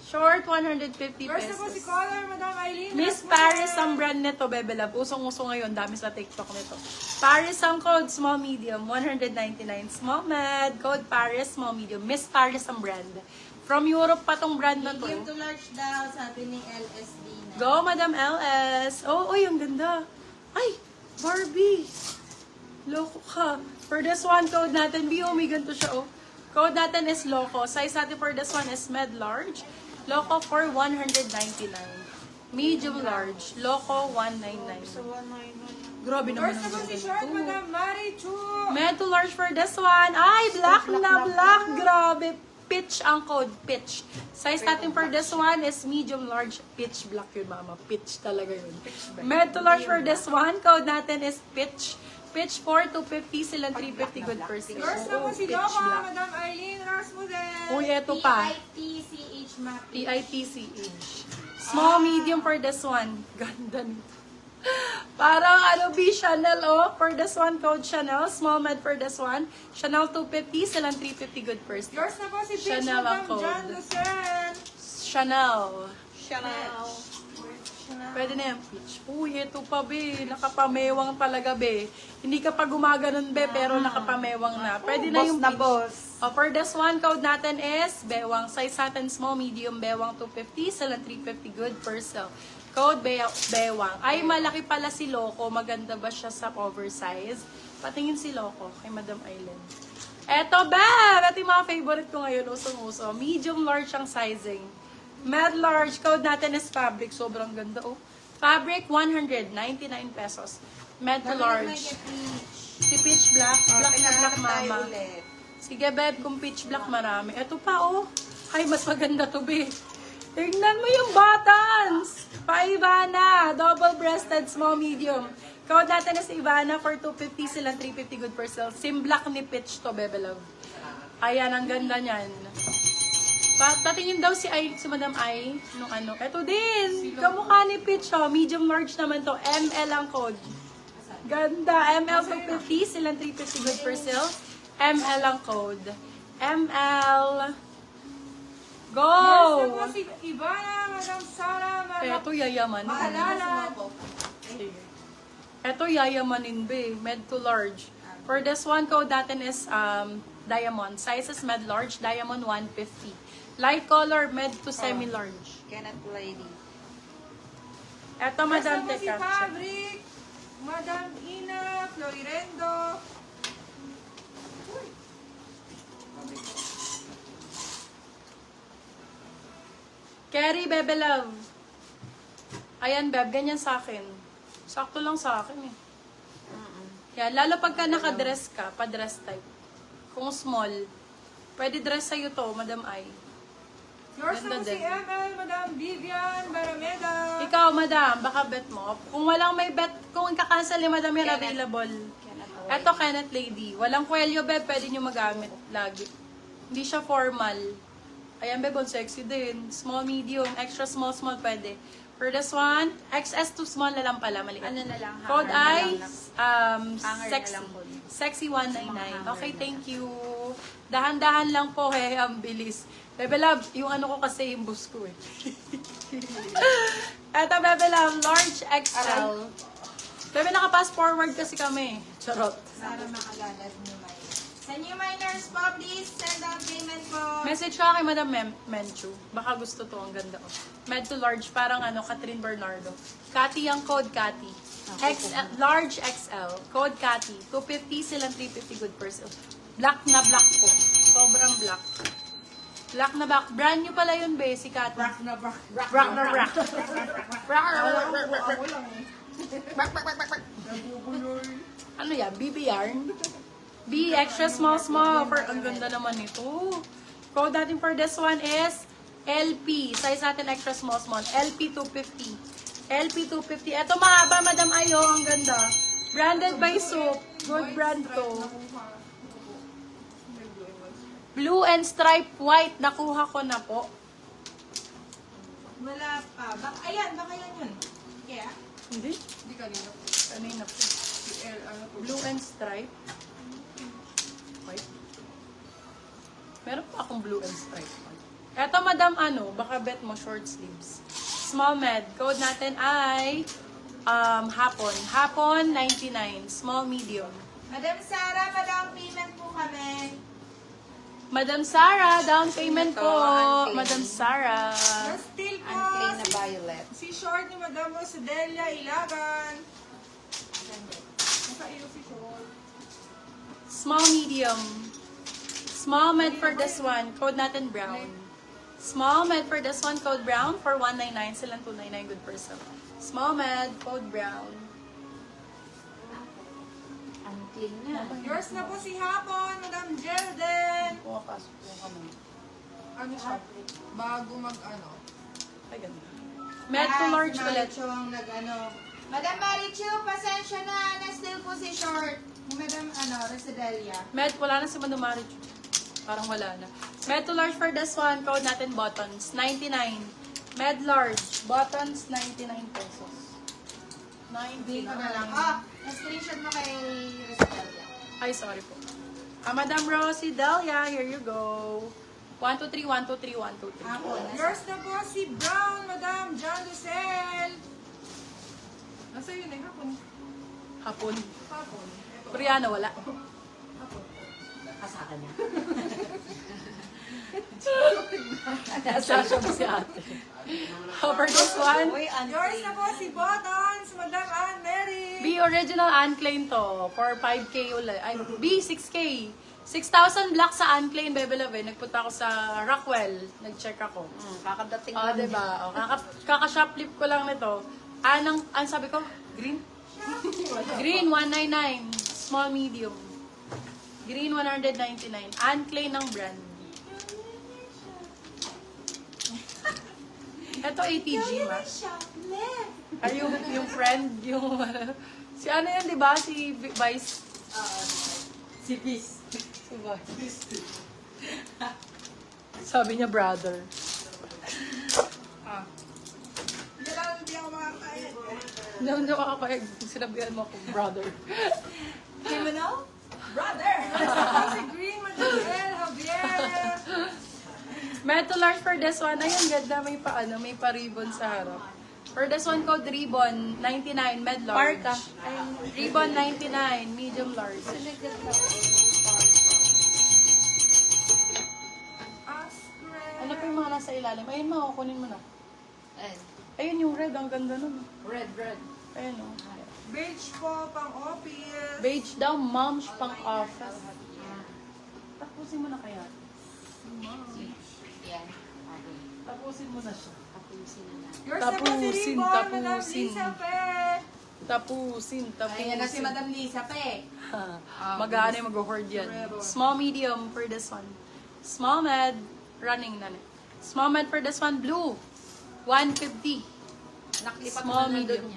Short, 150 First of all, si pesos. caller, Madam Eileen. Miss Paris ang brand nito, Bebe Love. Usong-uso ngayon, dami sa TikTok nito. Paris ang code, small medium, 199. Small med, code Paris, small medium. Miss Paris ang brand. From Europe pa tong brand na to. Medium to large daw, sabi ni LSD na. Go, Madam LS. Oh, uy, ang ganda. Ay, Barbie. Loko ka. For this one, code natin, BOMI, ganito siya, oh. Code natin is Loco. Size natin for this one is med large. Loco for 199. Medium large. Loco, 199. Grabe naman First ang of all, si ganda short, nito. Madam Mari Chu. Med to large for this one. Ay, black na black. Grabe. Pitch ang code. Pitch. Size natin for this one is medium large. Pitch black yun, mama. Pitch talaga yun. Med to large for this one. Code natin is pitch. Pitch 4 to 50. Silang 350 good per sale. First of all, si Pitch Loco, black. Madam Eileen Rasmussen. Uy, eto pa. PITCH map. PITCH. Small, medium for this one. Ganda nito. Parang ano, B, Chanel, oh. For this one, code Chanel. Small med for this one. Chanel 250, silang 350 good first. Yours na po si Bitch, Chanel ang Madam code. John Lucen. Chanel. Chanel. Pwede na yung peach. Uy, ito pa, be. Nakapamewang talaga, be. Hindi ka pa gumaganon, be, pero nakapamewang na. Pwede na yung peach. Oh, for this one, code natin is bewang. Size natin small, medium, bewang 250, silang 350 good per sale. Code bewang. Ay, malaki pala si Loco. Maganda ba siya sa oversize? Patingin si Loco kay Madam Island. Eto, Beb! Ito yung mga favorite ko ngayon, usong-uso. Medium large ang sizing. Med large, code natin is fabric. Sobrang ganda, oh. Fabric, 199 pesos. Med to large. Si Peach Black. Black na black, mama. Sige, Beb, kung Peach Black marami. Eto pa, oh. Ay, mas maganda to, be. Tingnan mo yung buttons. Pa Ivana. Double-breasted, small, medium. Code natin is Ivana for 250, silang 350 good per sale. Sim black ni Peach to, Bebe Love. Ayan, ang ganda niyan. Patingin daw si Madam Ai nung ano. Eto din. Kamukha ni Peach, oh. Medium large naman to. ML ang code. Ganda. ML 250, silang 350 good per sale. ML ang code. ML. Go! Yours na po si Ivana, Madam Sara, Eto yayaman. Maalala. Eto yayamanin, be. Med to large. For this one, code natin is diamond. Size is med large. Diamond 150. Light color, med to semi-large. Kenneth Lady. Eto, Yours Madam, na po si teka. Fabric, Madam Ina, Florirendo. Carrie, Bebe Love. Ayan, Beb, ganyan sa akin. Sakto lang sa akin, eh. Yan, lalo pagka nakadress ka, pa-dress type. Kung small, pwede dress sa'yo to, Madam Ai. Yours na Ganda po si din. ML, Madam Vivian Barameda. Ikaw, Madam, baka bet mo. Kung walang may bet, kung ika-cancel ni Madam yan, available. Eto, Kenneth Lady. Walang kwelyo, Beb, pwede nyo magamit lagi. Hindi siya formal. Ayan, Beb, ang sexy din. Small, medium, extra small, small, pwede. For this one, XS to small na lang pala, maliit. Ano na lang? Code I, Hanger sexy. na lang code. Sexy 199. Okay, thank you. Dahan-dahan lang po, ang bilis. Bebe Love, yung ano ko kasi yung bus ko, eh. Eto, Bebe Love, large XL. Bebe, naka-pass forward kasi kami. Charot. Para makalalad ni May. Sa new miners po, please send out payment po. Message ka kay Madam Menchu. Baka gusto to, ang ganda, oh. Med to large, parang ano, Catherine Bernardo. Cathy ang code, Cathy. XL, large XL. Code Cathy. 250, silang 350 good per sale. Black na black po. Sobrang black. Black na black. Brand new pala yun, be, si Cathy. Black na black. Black na black. Ano yan? BB yarn? B, extra small, small. For, ang ganda naman ito. Code natin for this one is LP. Size natin extra small, small. LP 250. LP 250. Ito mahaba, Madam Ayo. Ang ganda. Branded by Soap. Good brand to. Blue and stripe white. Nakuha ko na po. Wala pa. Baka yan yun. Kaya? Hindi. Hindi kanina po. Kanina po. Si L, ano po? Blue and stripe. White. Meron pa akong blue and stripe. Eto, madam, ano, baka bet mo short sleeves. Small med. Code natin ay hapon. Hapon, 99. Small, medium. Madam Sara, madam payment po kami. Madam Sara, down payment Ito, po. unclean. Madam Sara. Still po, Unclean na violet. si short ni Madam Rosedelia Ilagan. Nasa iyo si short. Small, medium. Small med for this one. Code natin brown. Small med for this one. Code brown for 199. Silang 299. Good person. Small med. Code brown. Unclean na. Yours na po si Hapon, Madam Jelden. Pumapasok yung kamay. Ano siya? Bago mag-ano. Ay, ganda. Med to large si ulit. Marichu ang nag-ano. Madam Marichu, pasensya na. Na-still po si short. Ni Madam, Rosedelia. Med, wala na si Manumari. Parang wala na. Med to large for this one. Code natin buttons. 99. Med large. Buttons, 99 pesos. Hindi ko 99. na lang. Oh, na-screenshot mo kay Rosedelia. Ay, sorry po. Madam Rosie Delia, here you go. 1, 2, 3, 1, 2, 3, 1, 2, 3. Hapon. Yours na po si Brown, Madam John Lucel. Nasa yun eh, Hapon. Hapon. Hapon. Ito. Koreano, wala. Hapon. Kasaka niya. Sasha mo si ate. For this one, Uy, Yours na unclean. po si Buttons, Madam Anne Mary. B original unclaimed to. For 5K ulit. Ay, B, 6K. 6,000 black sa unclaimed, Bebe Love. Nagpunta ako sa Rockwell. Nag-check ako. Kakadating Oh, lang. diba? Oh, kaka-shoplift ko lang nito. Anong sabi ko? Green? Green, 199. Small, medium. Green, 199. Unclaimed ng brand. Ito, ATG, ma. Ay, yung friend, yung... si ano yan, di ba? Si Vice. Si Peace. Si Vice. Sabi niya, brother. Hindi lang, hindi ako makakain. Hindi ako kapag sinabihan mo ako, brother. Hindi mo no? Brother! Si Green, Madam El Javier. Metal large for this one. Ayun, ganda. May may pa-ribbon sa harap. For this one, code ribbon, 99, med large. Parka. Ribbon, 99, medium large. Askren. Ano pa yung mga nasa ilalim? Ayun, mga kunin mo na. Ayun yung red, ang ganda nun. Red. Ayun, oh. Beige po, pang office. Beige daw, mom's pang office. Tapusin mo na kaya. Yan. Tapusin mo na siya. Tapusin na na. Yours na po si Tapusin, Ribbon, Madam tapusin. Lisa Pe. Tapusin. Ayan na si Madam Lisa pa eh. Mag-ano yung mag-hoard yan. Small, medium for this one. Small med, running na. Small med for this one, blue. 150. Naklipat Small, mo na medium. doon yan.